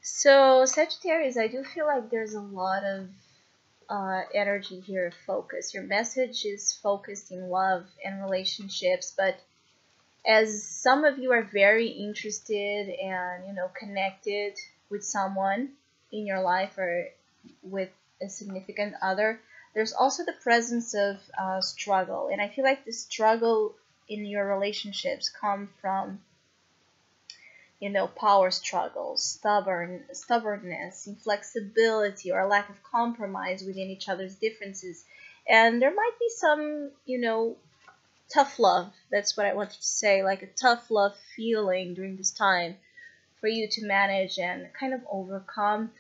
So, Sagittarius, I do feel like there's a lot of energy here, focus. Your message is focused in love and relationships, but as some of you are very interested and, connected with someone in your life or with a significant other, there's also the presence of struggle. And I feel like the struggle in your relationships come from power struggles, stubbornness, inflexibility, or lack of compromise within each other's differences. And there might be some, tough love. That's what I wanted to say, like a tough love feeling during this time for you to manage and kind of overcome.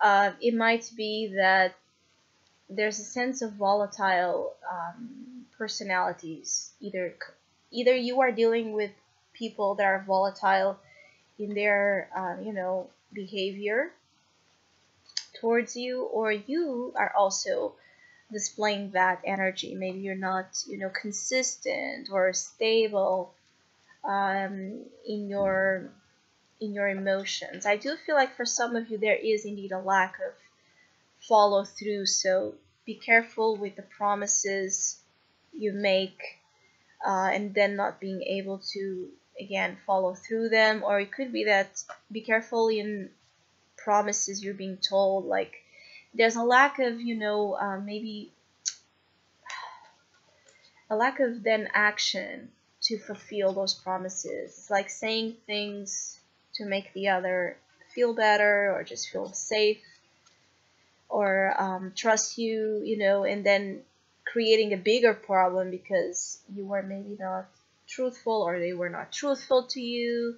It might be that there's a sense of volatile personalities. Either you are dealing with people that are volatile in their behavior towards you, or you are also displaying that energy. Maybe you're not consistent or stable in your emotions. I do feel like for some of you there is indeed a lack of follow through, so be careful with the promises you make and then not being able to again follow through them. Or it could be that be careful in promises you're being told, like there's a lack of maybe a lack of then action to fulfill those promises. It's like saying things to make the other feel better or just feel safe or trust you, and then creating a bigger problem because you were maybe not truthful or they were not truthful to you.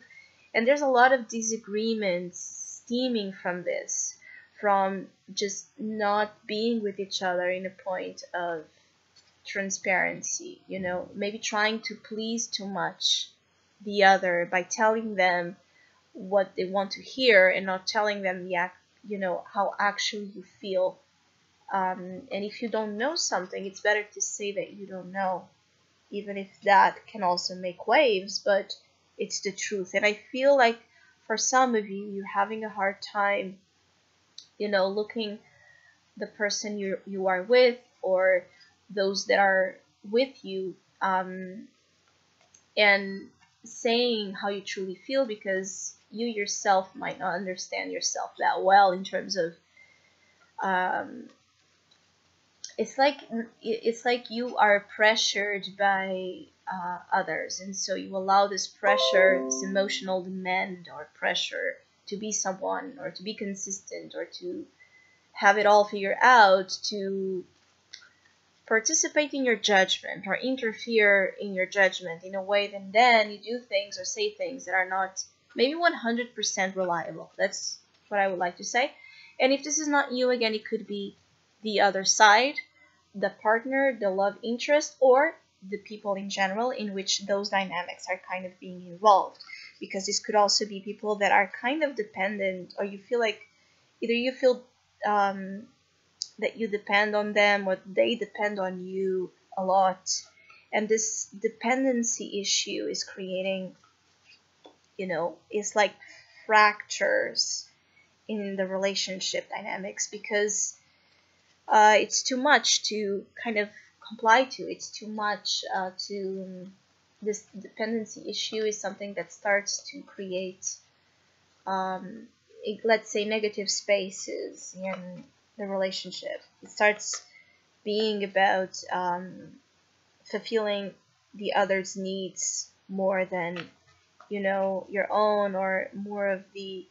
And there's a lot of disagreements stemming from this, from just not being with each other in a point of transparency, maybe trying to please too much the other by telling them what they want to hear and not telling them how actually you feel. And if you don't know something, it's better to say that you don't know, even if that can also make waves, but it's the truth. And I feel like for some of you, you're having a hard time, looking the person you are with or those that are with you, and saying how you truly feel, because you yourself might not understand yourself that well in terms of um, it's like you are pressured by others, and so you allow this pressure, this emotional demand or pressure to be someone or to be consistent or to have it all figured out, to participate in your judgment or interfere in your judgment in a way that then you do things or say things that are not maybe 100% reliable. That's what I would like to say. And if this is not you, again, it could be the other side, the partner, the love interest, or the people in general in which those dynamics are kind of being involved. Because this could also be people that are kind of dependent, or you feel like either you feel that you depend on them or they depend on you a lot. And this dependency issue is creating, it's like fractures in the relationship dynamics, because it's too much to kind of comply to. It's too much this dependency issue is something that starts to create, let's say, negative spaces in the relationship. It starts being about fulfilling the other's needs more than your own, or more of the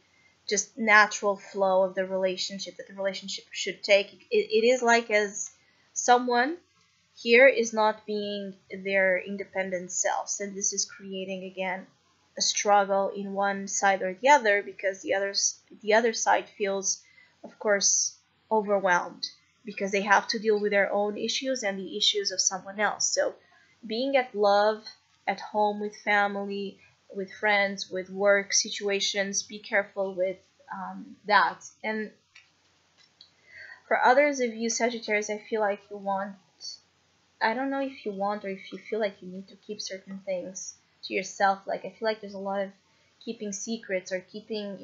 just natural flow of the relationship that the relationship should take. It is like as someone here is not being their independent selves, and this is creating again a struggle in one side or the other, because the other side feels, of course, overwhelmed because they have to deal with their own issues and the issues of someone else. So being at love, at home with family, with friends, with work situations, be careful with that. And for others of you, Sagittarius, I feel like you want, I don't know if you want or if you feel like you need to keep certain things to yourself. Like I feel like there's a lot of keeping secrets or keeping,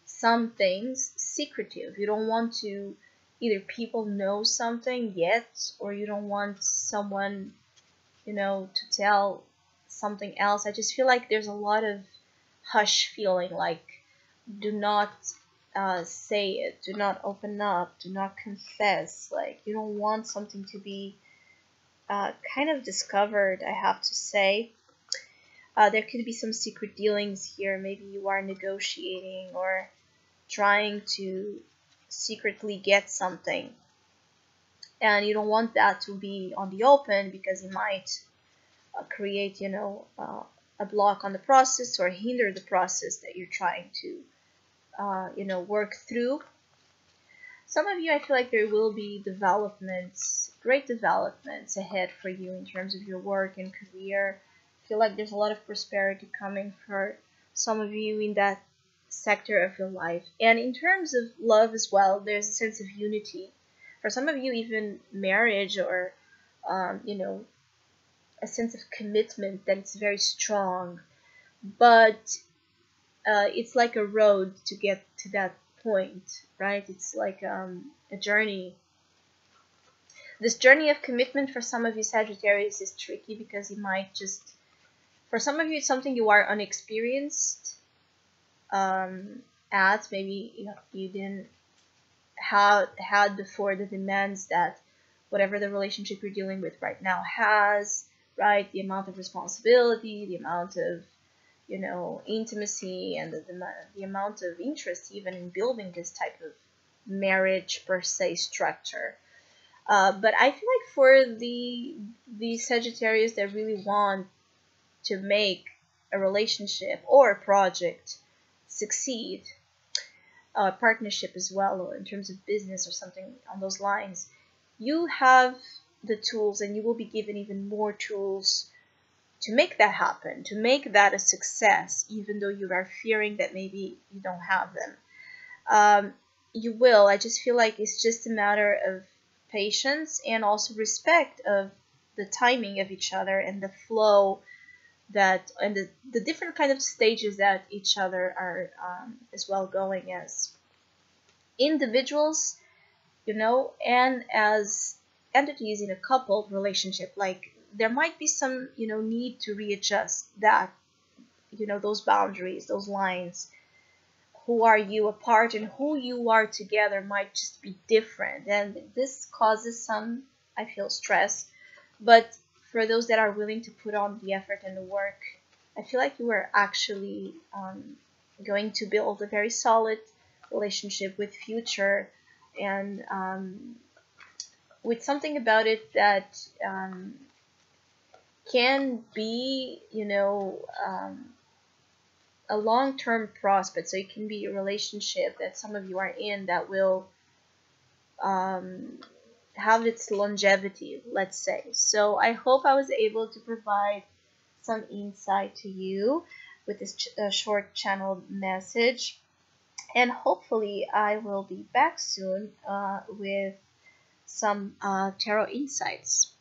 some things secretive. You don't want to either people know something yet, or you don't want someone, to tell something else. I just feel like there's a lot of hush feeling, like do not say it, do not open up, do not confess. Like you don't want something to be kind of discovered, I have to say. There could be some secret dealings here. Maybe you are negotiating or trying to secretly get something, and you don't want that to be on the open because it might create, a block on the process or hinder the process that you're trying to, work through. Some of you, I feel like there will be developments, great developments ahead for you in terms of your work and career. I feel like there's a lot of prosperity coming for some of you in that sector of your life. And in terms of love as well, there's a sense of unity. For some of you, even marriage or, a sense of commitment that it's very strong. But it's like a road to get to that point, right? It's like a journey. This journey of commitment for some of you Sagittarius is tricky because you might just, for some of you, it's something you are unexperienced at. Maybe you didn't have had before the demands that whatever the relationship you're dealing with right now has, right? The amount of responsibility, the amount of intimacy, and the amount of interest even in building this type of marriage per se structure. But I feel like for the Sagittarius that really want to make a relationship or a project succeed, a partnership as well, or in terms of business or something on those lines, you have the tools, and you will be given even more tools to make that happen, to make that a success, even though you are fearing that maybe you don't have them. You will. I just feel like it's just a matter of patience and also respect of the timing of each other and the flow that, and the different kind of stages that each other are as well going as individuals, and as entities in a coupled relationship. Like there might be some, need to readjust that, those boundaries, those lines. Who are you apart and who you are together might just be different. And this causes some, I feel, stress. But for those that are willing to put on the effort and the work, I feel like you are actually going to build a very solid relationship with future, and with something about it that can be, a long-term prospect. So it can be a relationship that some of you are in that will have its longevity, let's say. So I hope I was able to provide some insight to you with this short channeled message. And hopefully I will be back soon with some tarot insights.